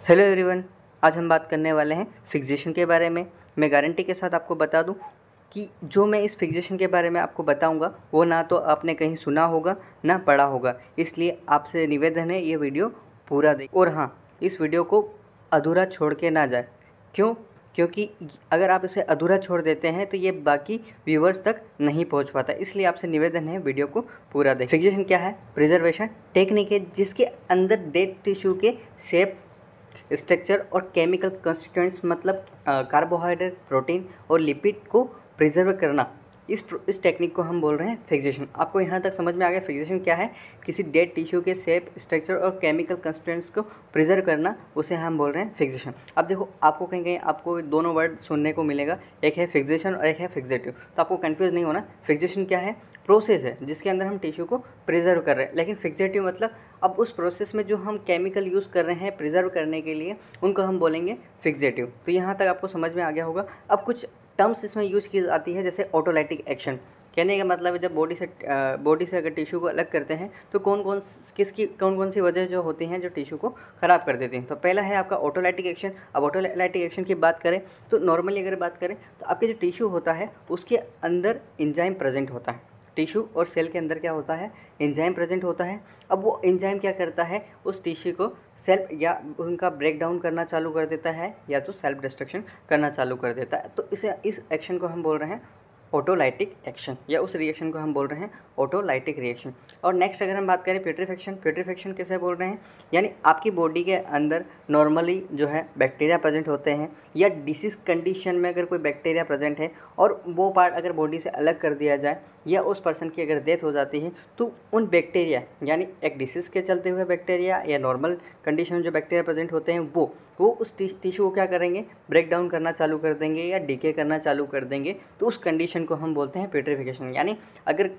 Hello everyone, आज हम बात करने वाले हैं फिक्सेशन के बारे में। मैं गारंटी के साथ आपको बता दूं कि जो मैं इस फिक्सेशन के बारे में आपको बताऊंगा वो ना तो आपने कहीं सुना होगा ना पढ़ा होगा, इसलिए आपसे निवेदन है ये वीडियो पूरा देखें। और हाँ, इस वीडियो को अधूरा छोड़ के ना जाए। क्यों? क्योंकि अगर आप इसे अधूरा छोड़ देते हैं तो ये बाकी व्यूवर्स तक नहीं पहुंच पाता, इसलिए आपसे निवेदन है वीडियो को पूरा देखें। फिक्सेशन क्या है? प्रिजर्वेशन टेक्निक है जिसके अंदर डेड टिश्यू के शेप, स्ट्रक्चर और केमिकल कंस्टिट्यूएंट्स मतलब कार्बोहाइड्रेट, प्रोटीन और लिपिड को प्रिजर्व करना, इस टेक्निक को हम बोल रहे हैं फिक्सेशन। आपको यहाँ तक समझ में आ गया फिक्सेशन क्या है? किसी डेड टिश्यू के शेप, स्ट्रक्चर और केमिकल कंस्टिट्यूएंट्स को प्रिजर्व करना, उसे हम बोल रहे हैं फिक्सेशन। अब देखो, आपको कहीं कहीं आपको दोनों वर्ड सुनने को मिलेगा, एक है फिक्सेशन और एक है फिक्सेटिव। तो आपको कंफ्यूज नहीं होना। फिक्सेशन क्या है? प्रोसेस है जिसके अंदर हम टिश्यू को प्रिजर्व कर रहे हैं। लेकिन फिक्सेटिव मतलब अब उस प्रोसेस में जो हम केमिकल यूज़ कर रहे हैं प्रिजर्व करने के लिए, उनको हम बोलेंगे फिक्सेटिव। तो यहाँ तक आपको समझ में आ गया होगा। अब कुछ टर्म्स इसमें यूज की जाती है, जैसे ऑटोलाइटिक एक्शन। कहने का मतलब है जब बॉडी से अगर टिश्यू को अलग करते हैं तो कौन कौन सी वजह जो होती हैं जो टिश्यू को ख़राब कर देती हैं। तो पहला है आपका ऑटोलाइटिक एक्शन। अब ऑटोलाइटिक एक्शन की बात करें तो नॉर्मली अगर बात करें तो आपके जो टिश्यू होता है उसके अंदर एंजाइम प्रेजेंट होता है। टिश्यू और सेल के अंदर क्या होता है? एंजाइम प्रेजेंट होता है। अब वो एंजाइम क्या करता है? उस टिश्यू को सेल्फ या उनका ब्रेक डाउन करना चालू कर देता है या तो सेल्फ डिस्ट्रक्शन करना चालू कर देता है। तो इस एक्शन को हम बोल रहे हैं ऑटोलाइटिक एक्शन, या उस रिएक्शन को हम बोल रहे हैं ऑटोलाइटिक रिएक्शन। और नेक्स्ट अगर हम बात करें प्यूट्रीफिकेशन, प्यूट्रीफिकेशन कैसे बोल रहे हैं? यानी आपकी बॉडी के अंदर नॉर्मली जो है बैक्टीरिया प्रेजेंट होते हैं, या डिसीज़ कंडीशन में अगर कोई बैक्टीरिया प्रेजेंट है और वो पार्ट अगर बॉडी से अलग कर दिया जाए या उस पर्सन की अगर डेथ हो जाती है तो उन बैक्टीरिया, यानी एक डिसीज़ के चलते हुए बैक्टीरिया या नॉर्मल कंडीशन में जो बैक्टीरिया प्रेजेंट होते हैं वो उस टिश्यू को क्या करेंगे? ब्रेक डाउन करना चालू कर देंगे या डीके करना चालू कर देंगे। तो उस कंडीशन को हम बोलते हैं प्यूट्रीफिकेशन। यानी अगर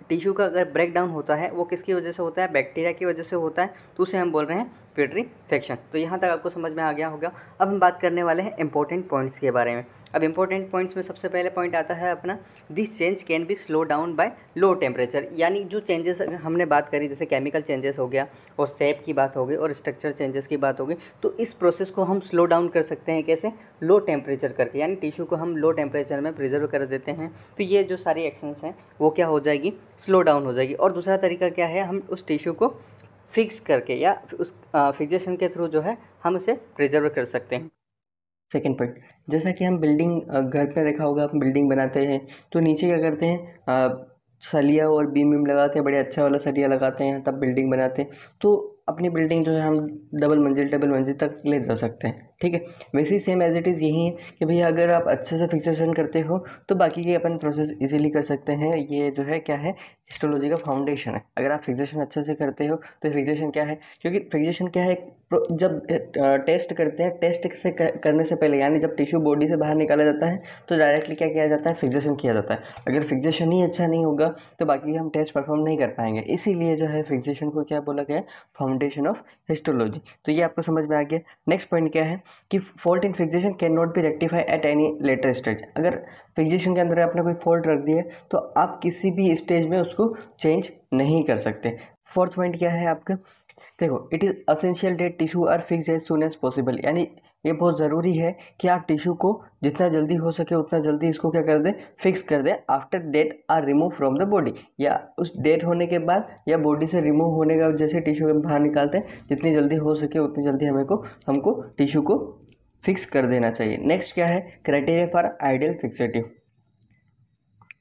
टिश्यू का अगर ब्रेक डाउन होता है वो किसकी वजह से होता है? बैक्टीरिया की वजह से होता है, तो उसे हम बोल रहे हैं प्यूट्रीफिकेशन। तो यहाँ तक आपको समझ में आ गया होगा। अब हम बात करने वाले हैं इंपॉर्टेंट पॉइंट्स के बारे में। अब इंपॉर्टेंट पॉइंट्स में सबसे पहले पॉइंट आता है अपना, this change can be slow down by low temperature. यानी जो चेंजेस हमने बात करी, जैसे केमिकल चेंजेस हो गया और शेप की बात हो गई और स्ट्रक्चर चेंजेस की बात हो गई, तो इस प्रोसेस को हम स्लो डाउन कर सकते हैं। कैसे? लो टेम्परेचर करके, यानी टिश्यू को हम लो टेम्परेचर में प्रिजर्व कर देते हैं। तो ये जो सारी एक्शंस हैं वो क्या हो जाएगी? स्लो डाउन हो जाएगी। और दूसरा तरीका क्या है? हम उस टिश्यू को फिक्स करके या उस फिक्सेशन के थ्रू जो है हम उसे प्रिजर्व कर सकते हैं। सेकेंड पॉइंट, जैसा कि हम बिल्डिंग, घर पे देखा होगा, हम बिल्डिंग बनाते हैं तो नीचे क्या करते हैं? सलिया और बीम बीम लगाते हैं, बड़े अच्छा वाला सलिया लगाते हैं, तब बिल्डिंग बनाते हैं। तो अपनी बिल्डिंग जो है हम डबल मंजिल तक ले जा सकते हैं। ठीक है, वैसे ही सेम एज इट इज़ यही है कि भैया अगर आप अच्छे से फिक्सेशन करते हो तो बाकी के अपन प्रोसेस इजीली कर सकते हैं। ये जो है क्या है? हिस्टोलॉजी का फाउंडेशन है। अगर आप फिक्सेशन अच्छे से करते हो तो फिक्सेशन क्या है? क्योंकि फिक्सेशन क्या है? जब टेस्ट करते हैं, टेस्ट से करने से पहले, यानी जब टिश्यू बॉडी से बाहर निकाला जाता है तो डायरेक्टली क्या किया जाता है? फिक्सेशन किया जाता है। अगर फिक्सेशन ही अच्छा नहीं होगा तो बाकी हम टेस्ट परफॉर्म नहीं कर पाएंगे। इसीलिए जो है फिक्सेशन को क्या बोला गया है? Foundation of histology. तो ये आपको समझ में आ गया। नेक्स्ट पॉइंट क्या है कि fault in fixation can not be rectify at any later stage. अगर फिक्सेशन के अंदर आपने कोई फॉल्ट रख दिया है तो आप किसी भी स्टेज में उसको चेंज नहीं कर सकते। फोर्थ पॉइंट क्या है आपका? देखो, it is essential that tissue are fix as soon as possible. यानी ये बहुत ज़रूरी है कि आप टिश्यू को जितना जल्दी हो सके उतना जल्दी इसको क्या कर दें? फिक्स कर दें after that are remove from the body, या उस डेट होने के बाद या बॉडी से रिमूव होने का जैसे टिश्यू बाहर निकालते हैं, जितनी जल्दी हो सके उतनी जल्दी हमको टिश्यू को फिक्स कर देना चाहिए। नेक्स्ट क्या है? Criteria for ideal fixative.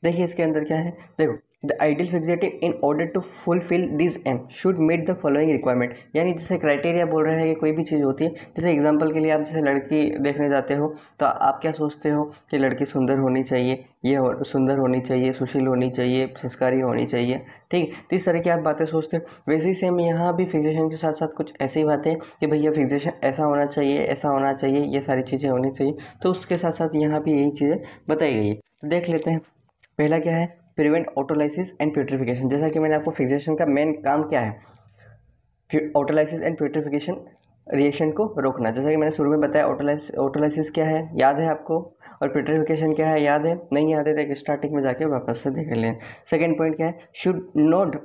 देखिए इसके अंदर क्या है, देखो, the ideal fixative in order to fulfil this aim should meet the following requirement. यानी जैसे क्राइटेरिया बोल रहे हैं कि कोई भी चीज़ होती है, जैसे एग्जांपल के लिए आप जैसे लड़की देखने जाते हो तो आप क्या सोचते हो कि लड़की सुंदर होनी चाहिए, सुंदर होनी चाहिए, सुशील होनी चाहिए, संस्कारी होनी चाहिए। ठीक है, तो इस तरह की आप बातें सोचते हो। वैसे ही सेम यहाँ भी फिक्सेशन के साथ साथ कुछ ऐसी बातें कि भैया फिक्सेशन ऐसा होना चाहिए, ऐसा होना चाहिए, ये सारी चीज़ें होनी चाहिए। तो उसके साथ साथ यहाँ भी यही चीज़ें बताई गई है। तो देख लेते हैं। पहला क्या है? Prevent autolysis and putrefaction. जैसा कि मैंने आपको फिक्सेशन का मेन काम क्या है? ऑटोलाइसिस एंड प्यूट्रिफिकेशन रिएक्शन को रोकना। जैसा कि मैंने शुरू में बताया, ऑटोलाइसिस क्या है याद है आपको, और प्यूट्रिफिकेशन क्या है याद है? नहीं याद है तो एक स्टार्टिंग में जाके वापस से देख लें। सेकेंड पॉइंट क्या है? Should not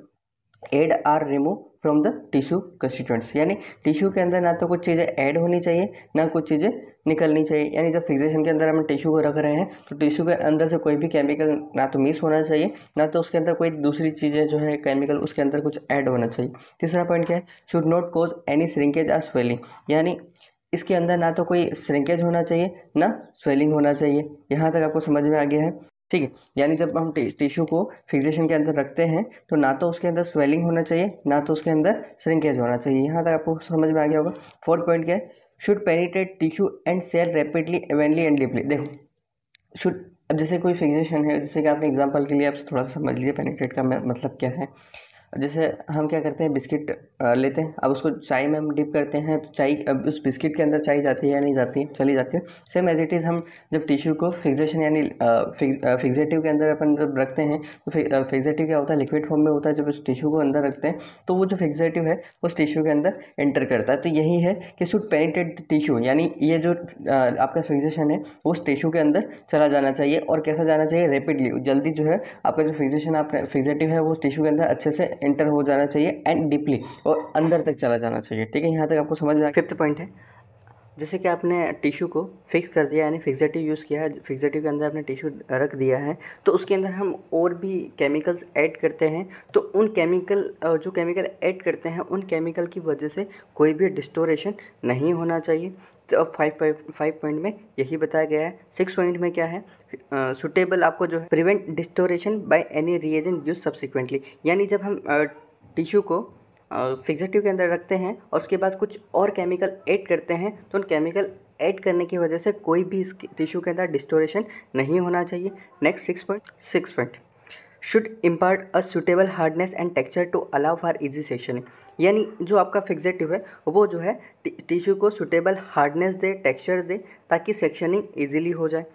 add or remove from the tissue constituents, यानी टिश्यू के अंदर ना तो कुछ चीज़ें ऐड होनी चाहिए ना कुछ चीज़ें निकलनी चाहिए। यानी जब फिक्सेशन के अंदर हम टिश्यू को रख रहे हैं तो टिश्यू के अंदर से कोई भी केमिकल ना तो मिस होना चाहिए ना तो उसके अंदर कोई दूसरी चीज़ें जो है केमिकल उसके अंदर कुछ ऐड होना चाहिए। तीसरा पॉइंट क्या है, should not cause any shrinkage और स्वेलिंग, यानी इसके अंदर ना तो कोई श्रिंकेज होना चाहिए ना स्वेलिंग होना चाहिए। यहाँ तक आपको समझ में आ गया है, ठीक है। यानी जब हम टिश्यू को फिक्सेशन के अंदर रखते हैं तो ना तो उसके अंदर स्वेलिंग होना चाहिए ना तो उसके अंदर श्रिंकेज होना चाहिए। यहाँ तक आपको समझ में आ गया होगा। फोर्थ पॉइंट क्या है, should penetrate tissue and cell rapidly evenly and deeply. देखो शुड, अब जैसे कोई फिक्सेशन है, जैसे कि आपने एग्जांपल के लिए आप थोड़ा सा समझ लीजिए पेनिट्रेट का मतलब क्या है। जैसे हम क्या करते हैं, बिस्किट लेते हैं, अब उसको चाय में हम डिप करते हैं तो चाय, अब उस बिस्किट के अंदर चाय जाती है या नहीं जाती है, चली जाती है। सेम एज इट इज़ हम जब टिश्यू को फिक्सेशन यानी फिक्सेटिव के अंदर अपन जब रखते हैं तो फिक्सेटिव क्या होता है, लिक्विड फॉर्म में होता है। जब उस टिश्यू को अंदर रखते हैं तो वो जो फिक्सेटिव है उस टिश्यू के अंदर एंटर करता है। तो यही है कि शुड पेनिट्रेट द टिश्यू, यानी ये जो आपका फिक्सेशन है वो उस टिश्यू के अंदर चला जाना चाहिए। और कैसा जाना चाहिए, रैपिडली, जल्दी जो है आपका जो फिक्सेशन आप फिक्सेटिव है वो टिश्यू के अंदर अच्छे से एंटर हो जाना चाहिए एंड डीपली, और अंदर तक चला जाना चाहिए, ठीक है। यहाँ तक आपको समझ में आ। फिफ्थ पॉइंट है, जैसे कि आपने टिश्यू को फिक्स कर दिया यानी फिक्सेटिव यूज़ किया है, फिक्सेटिव के अंदर आपने टिश्यू रख दिया है तो उसके अंदर हम और भी केमिकल्स ऐड करते हैं तो उन केमिकल जो केमिकल ऐड करते हैं उन केमिकल की वजह से कोई भी डिस्टोरेशन नहीं होना चाहिए। तो अब 5 पॉइंट में यही बताया गया है। 6 पॉइंट में क्या है, सुटेबल आपको जो है prevent distortion by any reagent use subsequently, यानी जब हम टिश्यू को फिक्सेटिव के अंदर रखते हैं और उसके बाद कुछ और केमिकल ऐड करते हैं तो उन केमिकल ऐड करने की वजह से कोई भी इस टिश्यू के अंदर डिस्टोरेशन नहीं होना चाहिए। Next 6 point, should impart a suitable hardness and texture to allow for easy sectioning, यानी जो आपका फिक्सेटिव है वो जो है टिश्यू को सुटेबल हार्डनेस दे, टेक्सचर दे ताकि सेक्शनिंग ईजिली हो जाए।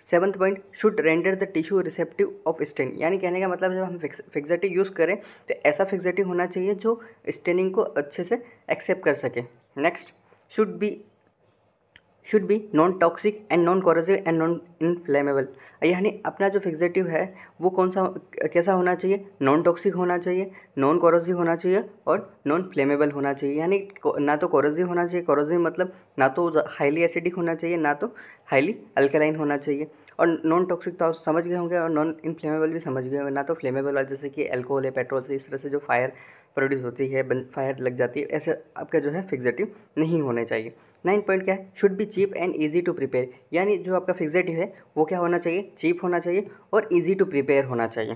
7th point, should render the tissue receptive of stain, यानी कहने का मतलब जब हम फिक्सेटिव यूज़ करें तो ऐसा फिक्सेटिव होना चाहिए जो स्टेनिंग को अच्छे से एक्सेप्ट कर सके। Next, should be non toxic and non corrosive and non inflammable, यानी अपना जो फिक्सेटिव है वो कैसा होना चाहिए, नॉन टॉक्सिक होना चाहिए, नॉन कोरोसिव होना चाहिए और नॉन फ्लेमेबल होना चाहिए। यानी ना तो कोरोसिव होना चाहिए, कोरोसिव मतलब ना तो हाईली एसिडिक होना चाहिए ना तो हाईली अल्कलाइन होना चाहिए, और नॉन टॉक्सिक तो आप समझ गए होंगे और नॉन इनफ्लेमेबल भी समझ गए होंगे, ना तो फ्लेमेबल वाला जैसे कि अल्कोहल है, पेट्रोल से, इस तरह से जो फायर प्रोड्यूस होती है, फायर लग जाती है, ऐसे आपका जो है फिक्सेटिव नहीं होने चाहिए। 9 पॉइंट क्या है, should be cheap and easy to prepare, यानी जो आपका फिक्सेटिव है वो क्या होना चाहिए, चीप होना चाहिए और ईजी टू प्रिपेयर होना चाहिए।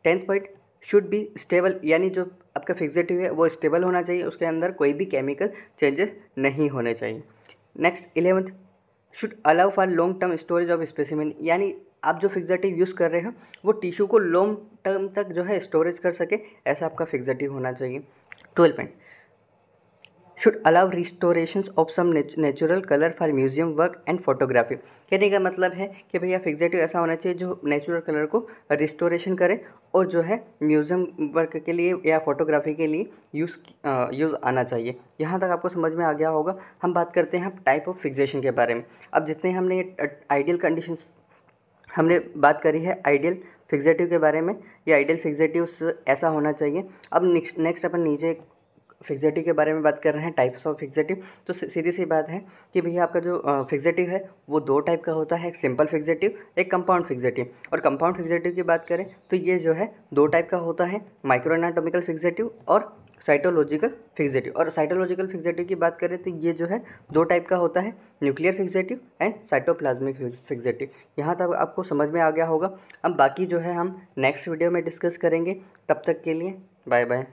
10th point, should be stable, यानी जो आपका फिक्सेटिव है वो स्टेबल होना चाहिए, उसके अंदर कोई भी केमिकल चेंजेस नहीं होने चाहिए। Next 11th, should allow for long term storage of specimen, यानी आप जो फिक्सेटिव यूज़ कर रहे हो वो टिश्यू को लॉन्ग टर्म तक जो है स्टोरेज कर सके, ऐसा आपका फिक्सेटिव होना चाहिए। 12 point, should allow restoration of some natural colour for museum work and photography, कहने का मतलब है कि भैया फिक्सेटिव ऐसा होना चाहिए जो नेचुरल कलर को रिस्टोरेशन करे और जो है म्यूजियम वर्क के लिए या फोटोग्राफी के लिए यूज़ आना चाहिए। यहाँ तक आपको समझ में आ गया होगा। हम बात करते हैं टाइप ऑफ फिक्सेशन के बारे में। अब जितने हमने आइडियल कंडीशंस हमने बात करी है आइडियल फिक्सेटिव के बारे में, ये आइडियल फिक्सेटिव ऐसा होना चाहिए। अब नेक्स्ट अपन नीचे फिक्सेटिव के बारे में बात कर रहे हैं, टाइप्स ऑफ फिक्सेटिव। तो सीधी सी बात है कि भैया आपका जो फिक्सेटिव है वो 2 टाइप का होता है, एक सिंपल फिक्सेटिव, एक कंपाउंड फिक्सेटिव। और कंपाउंड फिक्सेटिव की बात करें तो ये जो है 2 टाइप का होता है, माइक्रो एनाटॉमिकल फिक्सेटिव और साइटोलॉजिकल फिक्सेटिव। और साइटोलॉजिकल फिक्सेटिव की बात करें तो ये जो है 2 टाइप का होता है, nuclear fixative and cytoplasmic fixative. यहाँ तक आपको समझ में आ गया होगा। अब बाकी जो है हम नेक्स्ट वीडियो में डिस्कस करेंगे। तब तक के लिए बाय बाय।